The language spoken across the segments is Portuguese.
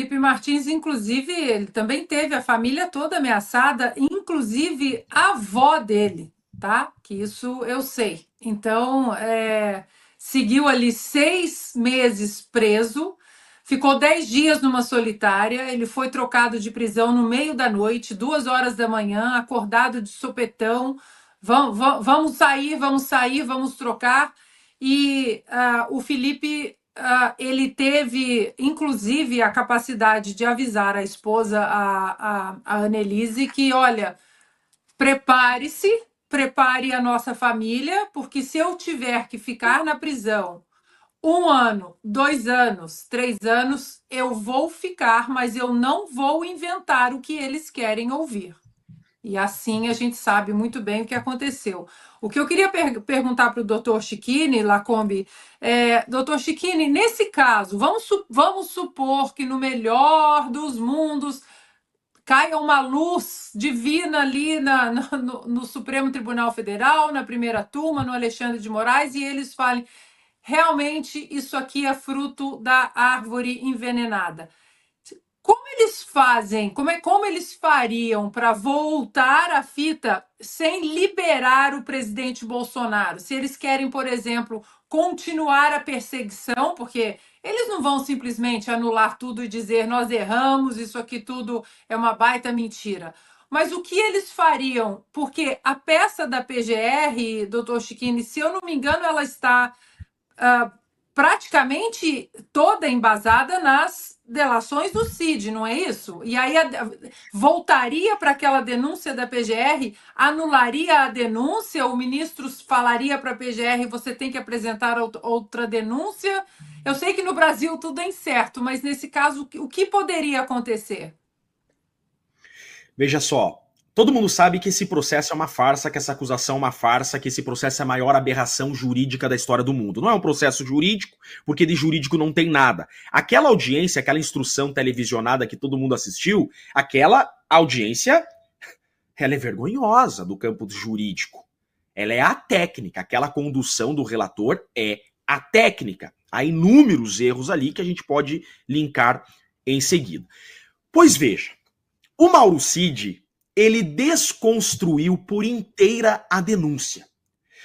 Felipe Martins, inclusive, ele também teve a família toda ameaçada, inclusive a avó dele, tá? Que isso eu sei. Então, seguiu ali 6 meses preso, ficou 10 dias numa solitária, ele foi trocado de prisão no meio da noite, 2 horas da manhã, acordado de sopetão. Vamos sair, vamos trocar. E o Felipe, ele teve, inclusive, a capacidade de avisar a esposa, a Annelise, que, olha, prepare-se, prepare a nossa família, porque se eu tiver que ficar na prisão 1 ano, 2 anos, 3 anos, eu vou ficar, mas eu não vou inventar o que eles querem ouvir. E assim a gente sabe muito bem o que aconteceu. O que eu queria perguntar para o doutor Chiquini, Lacombe, doutor Chiquini, nesse caso, vamos supor que no melhor dos mundos caia uma luz divina ali no Supremo Tribunal Federal, na primeira turma, no Alexandre de Moraes, e eles falem, realmente isso aqui é fruto da árvore envenenada. Como eles fazem? Como eles fariam para voltar a fita sem liberar o presidente Bolsonaro? Se eles querem, por exemplo, continuar a perseguição, porque eles não vão simplesmente anular tudo e dizer nós erramos, isso aqui tudo é uma baita mentira. Mas o que eles fariam? Porque a peça da PGR, doutor Chiquini, se eu não me engano, ela está ah, praticamente toda embasada nas delações do Cid, não é isso? E aí voltaria para aquela denúncia da PGR, anularia a denúncia, o ministro falaria para a PGR, você tem que apresentar outra denúncia. Eu sei que no Brasil tudo é incerto, mas nesse caso, o que poderia acontecer? Veja só, todo mundo sabe que esse processo é uma farsa, que essa acusação é uma farsa, que esse processo é a maior aberração jurídica da história do mundo. Não é um processo jurídico, porque de jurídico não tem nada. Aquela audiência, aquela instrução televisionada que todo mundo assistiu, aquela audiência, ela é vergonhosa do campo jurídico. Ela é a técnica, aquela condução do relator é a técnica. Há inúmeros erros ali que a gente pode linkar em seguida. Pois veja, o Mauro Cid, ele desconstruiu por inteira a denúncia.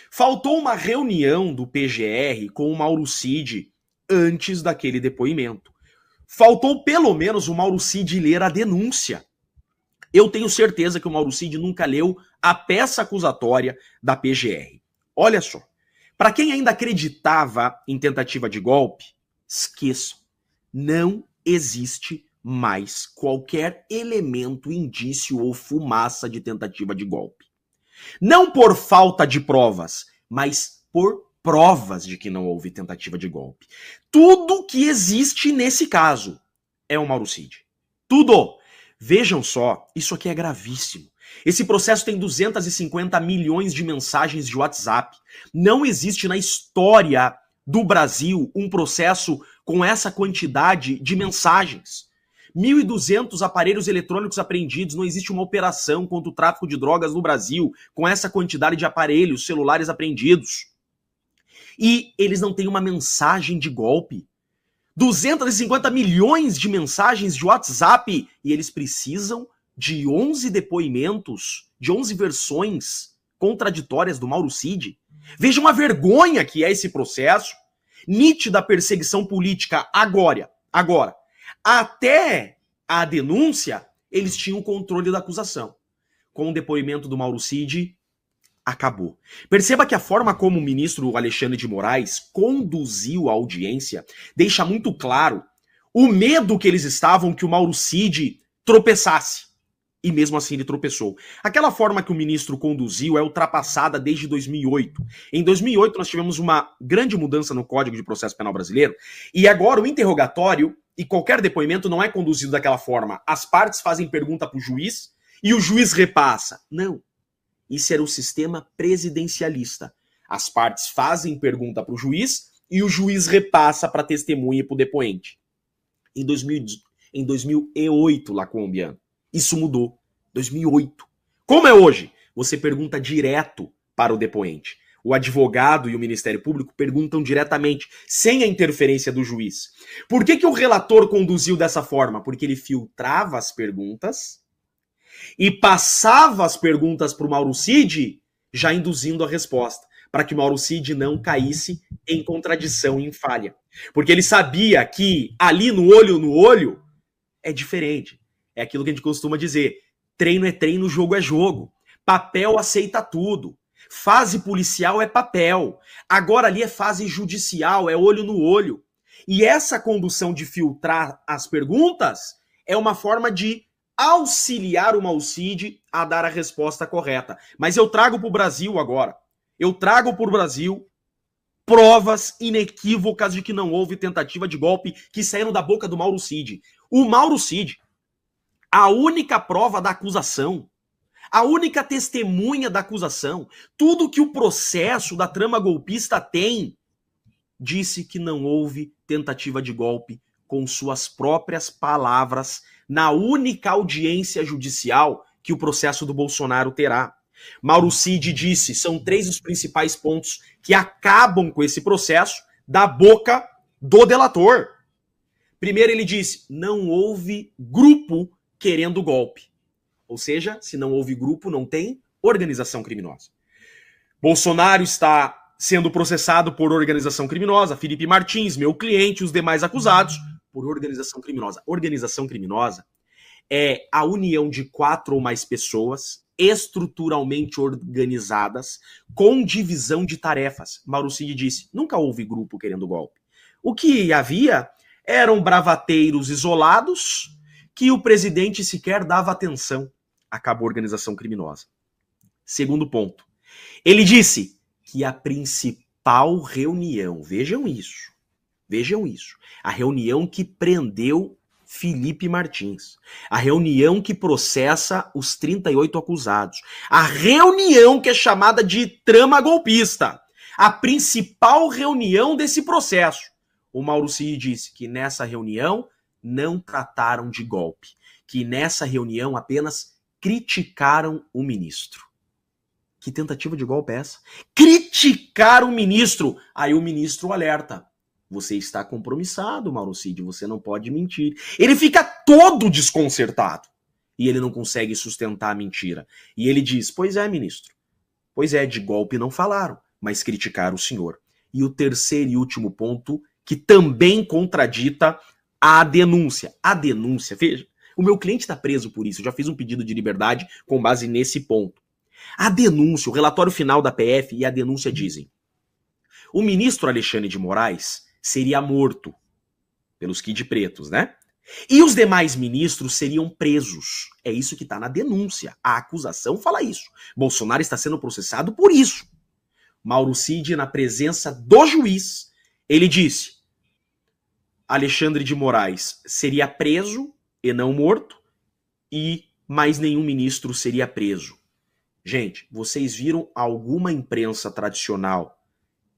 Faltou uma reunião do PGR com o Mauro Cid antes daquele depoimento. Faltou pelo menos o Mauro Cid ler a denúncia. Eu tenho certeza que o Mauro Cid nunca leu a peça acusatória da PGR. Olha só, para quem ainda acreditava em tentativa de golpe, esqueçam. Não existe mais qualquer elemento, indício ou fumaça de tentativa de golpe. Não por falta de provas, mas por provas de que não houve tentativa de golpe. Tudo que existe nesse caso é o Mauro Cid. Tudo! Vejam só, isso aqui é gravíssimo. Esse processo tem 250 milhões de mensagens de WhatsApp. Não existe na história do Brasil um processo com essa quantidade de mensagens. 1.200 aparelhos eletrônicos apreendidos, não existe uma operação contra o tráfico de drogas no Brasil com essa quantidade de aparelhos celulares apreendidos. E eles não têm uma mensagem de golpe. 250 milhões de mensagens de WhatsApp e eles precisam de 11 depoimentos, de 11 versões contraditórias do Mauro Cid. Vejam a vergonha que é esse processo. Nítida perseguição política agora. Até a denúncia, eles tinham o controle da acusação. Com o depoimento do Mauro Cid, acabou. Perceba que a forma como o ministro Alexandre de Moraes conduziu a audiência deixa muito claro o medo que eles estavam que o Mauro Cid tropeçasse. E mesmo assim ele tropeçou. Aquela forma que o ministro conduziu é ultrapassada desde 2008. Em 2008 nós tivemos uma grande mudança no Código de Processo Penal brasileiro e agora o interrogatório e qualquer depoimento não é conduzido daquela forma. As partes fazem pergunta para o juiz e o juiz repassa. Não. Isso era o sistema presidencialista. As partes fazem pergunta para o juiz e o juiz repassa para a testemunha e para o depoente. Em 2008, Lacombiano, isso mudou. 2008. Como é hoje? Você pergunta direto para o depoente. O advogado e o Ministério Público perguntam diretamente, sem a interferência do juiz. Por que o relator conduziu dessa forma? Porque ele filtrava as perguntas e passava as perguntas para o Mauro Cid, já induzindo a resposta, para que o Mauro Cid não caísse em contradição e em falha. Porque ele sabia que ali no olho é diferente. É aquilo que a gente costuma dizer, treino é treino, jogo é jogo. Papel aceita tudo. Fase policial é papel. Agora ali é fase judicial, é olho no olho. E essa condução de filtrar as perguntas é uma forma de auxiliar o Mauro Cid a dar a resposta correta. Mas eu trago para o Brasil agora. Eu trago para o Brasil provas inequívocas de que não houve tentativa de golpe que saíram da boca do Mauro Cid. O Mauro Cid, a única prova da acusação, a única testemunha da acusação, tudo que o processo da trama golpista tem, disse que não houve tentativa de golpe com suas próprias palavras na única audiência judicial que o processo do Bolsonaro terá. Mauro Cid disse, são 3 os principais pontos que acabam com esse processo da boca do delator. Primeiro ele disse, não houve grupo querendo golpe. Ou seja, se não houve grupo, não tem organização criminosa. Bolsonaro está sendo processado por organização criminosa, Felipe Martins, meu cliente, os demais acusados, por organização criminosa. Organização criminosa é a união de 4 ou mais pessoas estruturalmente organizadas com divisão de tarefas. Mauro Cid disse, nunca houve grupo querendo golpe. O que havia eram bravateiros isolados que o presidente sequer dava atenção. Acabou a organização criminosa. Segundo ponto. Ele disse que a principal reunião, vejam isso, a reunião que prendeu Felipe Martins, a reunião que processa os 38 acusados, a reunião que é chamada de trama golpista, a principal reunião desse processo. O Mauro Cid disse que nessa reunião não trataram de golpe, que nessa reunião apenas criticaram o ministro. Que tentativa de golpe é essa? Criticar o ministro. Aí o ministro alerta. Você está compromissado, Mauro Cid, você não pode mentir. Ele fica todo desconcertado. E ele não consegue sustentar a mentira. E ele diz, pois é, ministro. Pois é, de golpe não falaram, mas criticaram o senhor. E o terceiro e último ponto, que também contradita a denúncia. A denúncia, veja, o meu cliente está preso por isso, eu já fiz um pedido de liberdade com base nesse ponto. A denúncia, o relatório final da PF e a denúncia dizem: o ministro Alexandre de Moraes seria morto pelos Kid Pretos, né? E os demais ministros seriam presos. É isso que está na denúncia. A acusação fala isso. Bolsonaro está sendo processado por isso. Mauro Cid, na presença do juiz, ele disse: Alexandre de Moraes seria preso e não morto, e mais nenhum ministro seria preso. Gente, vocês viram alguma imprensa tradicional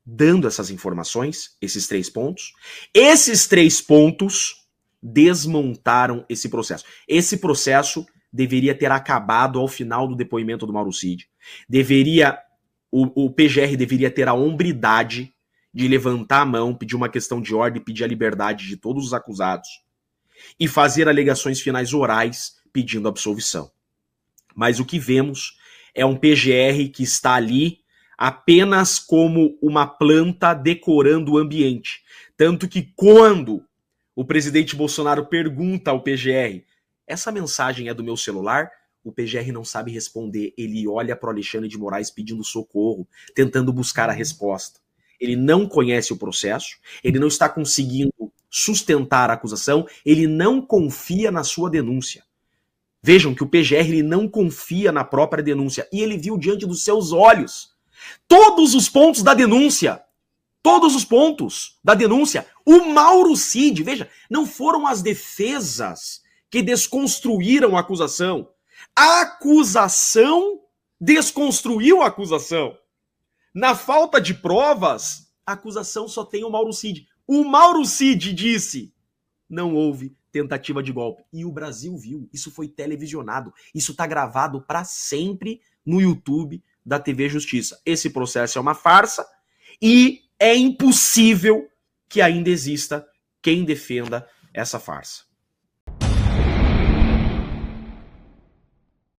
dando essas informações, esses 3 pontos? Esses 3 pontos desmontaram esse processo. Esse processo deveria ter acabado ao final do depoimento do Mauro Cid. O PGR deveria ter a hombridade de levantar a mão, pedir uma questão de ordem, pedir a liberdade de todos os acusados e fazer alegações finais orais pedindo absolvição. Mas o que vemos é um PGR que está ali apenas como uma planta decorando o ambiente. Tanto que quando o presidente Bolsonaro pergunta ao PGR, essa mensagem é do meu celular? O PGR não sabe responder. Ele olha para o Alexandre de Moraes pedindo socorro, tentando buscar a resposta. Ele não conhece o processo, ele não está conseguindo sustentar a acusação, ele não confia na sua denúncia. Vejam que o PGR ele não confia na própria denúncia e ele viu diante dos seus olhos todos os pontos da denúncia. Todos os pontos da denúncia. O Mauro Cid, veja, não foram as defesas que desconstruíram a acusação. A acusação desconstruiu a acusação. Na falta de provas, a acusação só tem o Mauro Cid. O Mauro Cid disse: não houve tentativa de golpe. E o Brasil viu. Isso foi televisionado. Isso está gravado para sempre no YouTube da TV Justiça. Esse processo é uma farsa e é impossível que ainda exista quem defenda essa farsa.